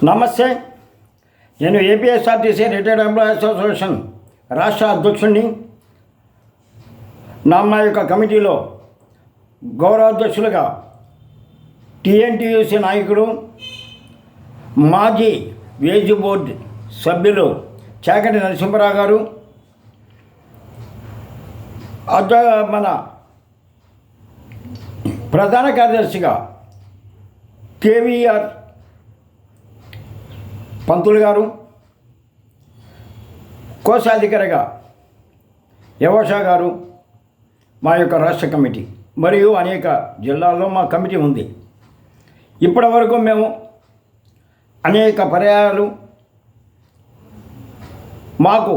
నమస్తే. నేను APSRTC retired employees association రాష్ట్ర అధ్యక్షుడిని. మా యొక్క కమిటీలో గౌరవ అధ్యక్షులుగా టీఎన్టీయూసీ నాయకుడు, మాజీ వేజ్ బోర్డు సభ్యులు చాగంటి నరసింహరావు గారు, మన ప్రధాన కార్యదర్శిగా కేవీఆర్ పంతులు గారు, కోశాధికారిగా యవోషా గారు, మా యొక్క రాష్ట్ర కమిటీ మరియు అనేక జిల్లాల్లో మా కమిటీ ఉంది. ఇప్పటి వరకు మేము అనేక పర్యాయాలు మాకు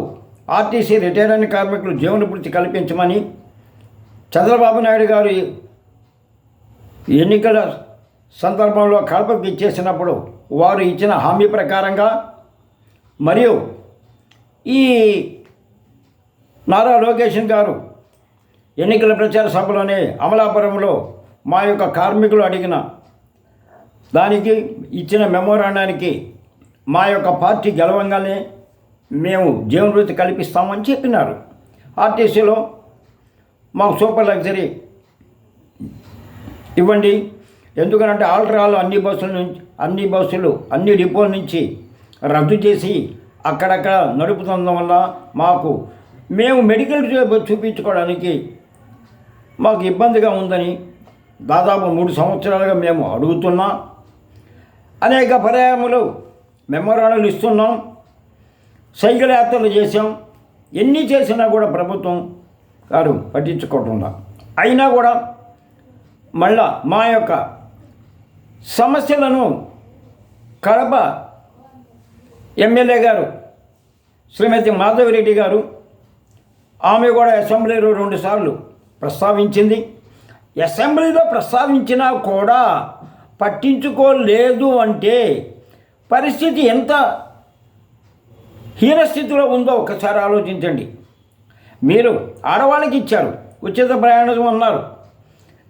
ఆర్టీసీ రిటైర్డ్ అయిన కార్మికులు జీవనభృతి కల్పించమని చంద్రబాబు నాయుడు గారు ఎన్నికల సందర్భంలో కడపకు ఇచ్చేసినప్పుడు వారు ఇచ్చిన హామీ ప్రకారంగా, మరియు ఈ నారా లోకేష్ గారు ఎన్నికల ప్రచార సభలోనే అమలాపురంలో మా యొక్క కార్మికులు అడిగిన దానికి ఇచ్చిన మెమోరాండానికి మా యొక్క పార్టీ గెలవంగానే మేము జీవనభృతి కల్పిస్తామని చెప్పినారు. ఆర్టీసీలో మాకు సూపర్ లగ్జరీ ఇవ్వండి, ఎందుకంటే ఆల్ట్రాలు అన్ని బస్సులు అన్ని డిపోల నుంచి రద్దు చేసి అక్కడక్కడ నడుపుతుండడం వల్ల మేము మెడికల్ చూపించుకోవడానికి మాకు ఇబ్బందిగా ఉందని దాదాపు 3 సంవత్సరాలుగా మేము అడుగుతున్నాం. అనేక పర్యాయములు మెమోరాండాలు ఇస్తున్నాం, సైకిల్ యాత్రలు చేసాం. ఎన్ని చేసినా కూడా ప్రభుత్వం గారు పట్టించుకోవకుండా, అయినా కూడా మళ్ళా మా యొక్క సమస్యలను కడప ఎమ్మెల్యే గారు శ్రీమతి మాధవిరెడ్డి గారు, ఆమె కూడా అసెంబ్లీలో 2 సార్లు ప్రస్తావించింది. అసెంబ్లీలో ప్రస్తావించినా కూడా పట్టించుకోలేదు అంటే పరిస్థితి ఎంత హీనస్థితిలో ఉందో ఒకసారి ఆలోచించండి. మీరు ఆడవాళ్ళకి ఇచ్చారు, ఉచిత ప్రయాణం అన్నారు,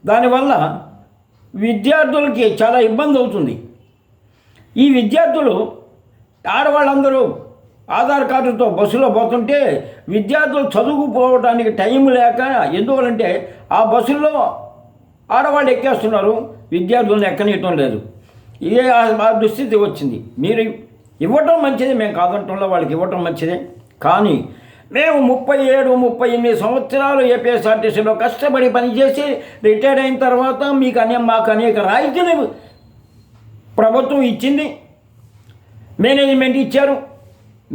దానివల్ల విద్యార్థులకి చాలా ఇబ్బంది అవుతుంది. ఈ విద్యార్థులు ఆడవాళ్ళందరూ ఆధార్ కార్డుతో బస్సులో పోతుంటే విద్యార్థులు చదువుకుపోవడానికి టైం లేక, ఎందువలంటే ఆ బస్సుల్లో ఆడవాళ్ళు ఎక్కేస్తున్నారు, విద్యార్థులను ఎక్కనీయటం లేదు. ఇదే ఆ దుస్థితి వచ్చింది. మీరు ఇవ్వటం మంచిది, మేము కాదంటంలో వాళ్ళకి ఇవ్వటం మంచిదే. కానీ మేము 37-38 సంవత్సరాలు ఏపీఎస్ఆర్టీసీలో కష్టపడి పనిచేసి రిటైర్డ్ అయిన తర్వాత మాకు అనేక రాయితీలు ప్రభుత్వం ఇచ్చింది, మేనేజ్మెంట్ ఇచ్చారు,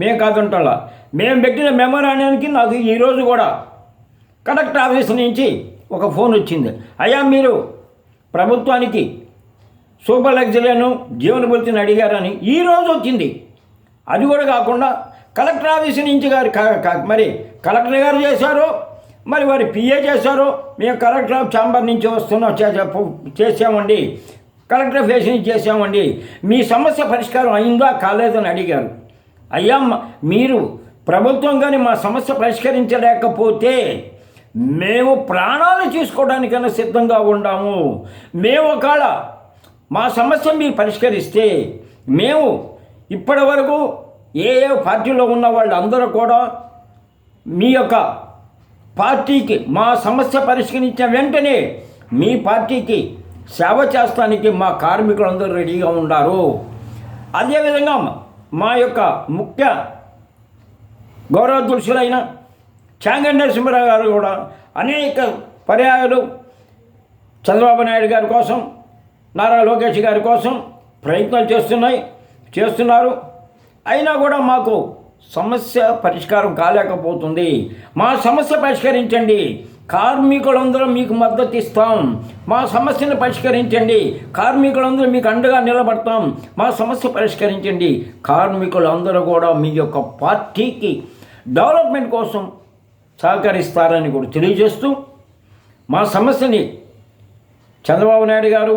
మేము కాదంటలా. మేము పెట్టిన మెమోరాండానికి నాకు ఈరోజు కూడా కలెక్టర్ ఆఫీస్ నుంచి ఒక ఫోన్ వచ్చింది, అయ్యా మీరు ప్రభుత్వానికి సూపర్ లగ్జరీను జీవనభృతిని అడిగారని ఈరోజు వచ్చింది. అది కూడా కాకుండా కలెక్టర్ ఆఫీస్ నుంచి మరి కలెక్టర్ గారు చేశారో, మరి వారి పిఏ చేశారో, మేము కలెక్టర్ ఆఫ్ ఛాంబర్ నుంచి చేసామండి, కలెక్టర్ ఆఫీస్ నుంచి చేసామండి, మీ సమస్య పరిష్కారం అయిందా కాలేదని అడిగారు. అయ్యా మీరు ప్రభుత్వం కానీ మా సమస్య పరిష్కరించలేకపోతే మేము ప్రాణాలు తీసుకోవడానికైనా సిద్ధంగా ఉన్నాము. మేము ఒకవేళ మా సమస్య మీరు పరిష్కరిస్తే మేము ఇప్పటి వరకు ఏ పార్టీలో ఉన్న వాళ్ళందరూ కూడా మీ యొక్క పార్టీకి మా సమస్య పరిష్కరించిన వెంటనే మీ పార్టీకి సేవ చేస్తానికి మా కార్మికులందరూ రెడీగా ఉన్నారు. అదేవిధంగా మా యొక్క ముఖ్య గౌరవాధ్యక్షులైన చాగంటి నరసింహరావు గారు కూడా అనేక పర్యాయాలు చంద్రబాబు నాయుడు గారి కోసం, నారా లోకేష్ గారి కోసం ప్రయత్నాలు చేస్తున్నారు. అయినా కూడా మాకు సమస్య పరిష్కారం కాలేకపోతుంది. మా సమస్య పరిష్కరించండి, కార్మికులందరూ మీకు మద్దతు ఇస్తాం, మా సమస్యను పరిష్కరించండి, కార్మికులందరూ మీకు అండగా నిలబడతాం, మా సమస్య పరిష్కరించండి. కార్మికులందరూ కూడా మీ యొక్క పార్టీకి డెవలప్మెంట్ కోసం సహకరిస్తారని కూడా తెలియజేస్తూ, మా సమస్యని చంద్రబాబు నాయుడు గారు,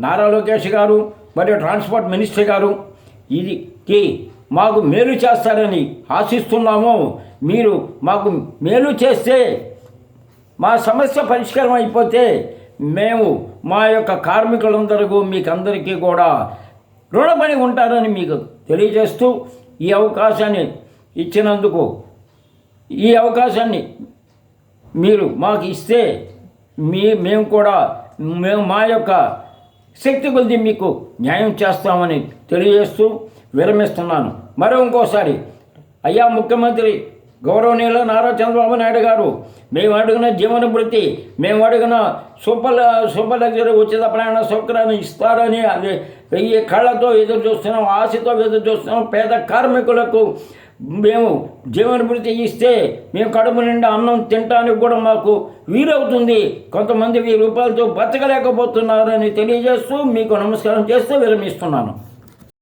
నారా లోకేష్ గారు మరియు ట్రాన్స్పోర్ట్ మినిస్టర్ గారు ఇది మాకు మేలు చేస్తారని ఆశిస్తున్నాము. మీరు మాకు మేలు చేస్తే మా సమస్య పరిష్కారం అయిపోతే మేము మా యొక్క కార్మికులందరికీ మీకందరికీ కూడా రుణపడి ఉంటారని మీకు తెలియజేస్తూ ఈ అవకాశాన్ని ఇచ్చినందుకు, ఈ అవకాశాన్ని మీరు మాకు ఇస్తే మేము కూడా మా యొక్క శక్తి కొద్ది మీకు న్యాయం చేస్తామని తెలియజేస్తూ విరమిస్తున్నాను. ఇంకోసారి అయ్యా ముఖ్యమంత్రి గౌరవనీయులు నారా చంద్రబాబు నాయుడు గారు, మేము అడిగిన జీవన భృతి, మేము అడిగిన సూపర్ లగ్జరీ ఉచిత ప్రయాణ సౌకర్యాన్ని ఇస్తారని అది వెయ్యి కళ్ళతో ఎదురు చూస్తున్నాం, ఆశతో ఎదురు చూస్తున్నాం. పేద కార్మికులకు మేము జీవన భృతి ఇస్తే మేము కడుపు నిండా అన్నం తినడానికి కూడా మాకు వీలవుతుంది. కొంతమంది 1000 రూపాయలతో బతకలేకపోతున్నారని తెలియజేస్తూ మీకు నమస్కారం చేస్తూ విరమిస్తున్నాను.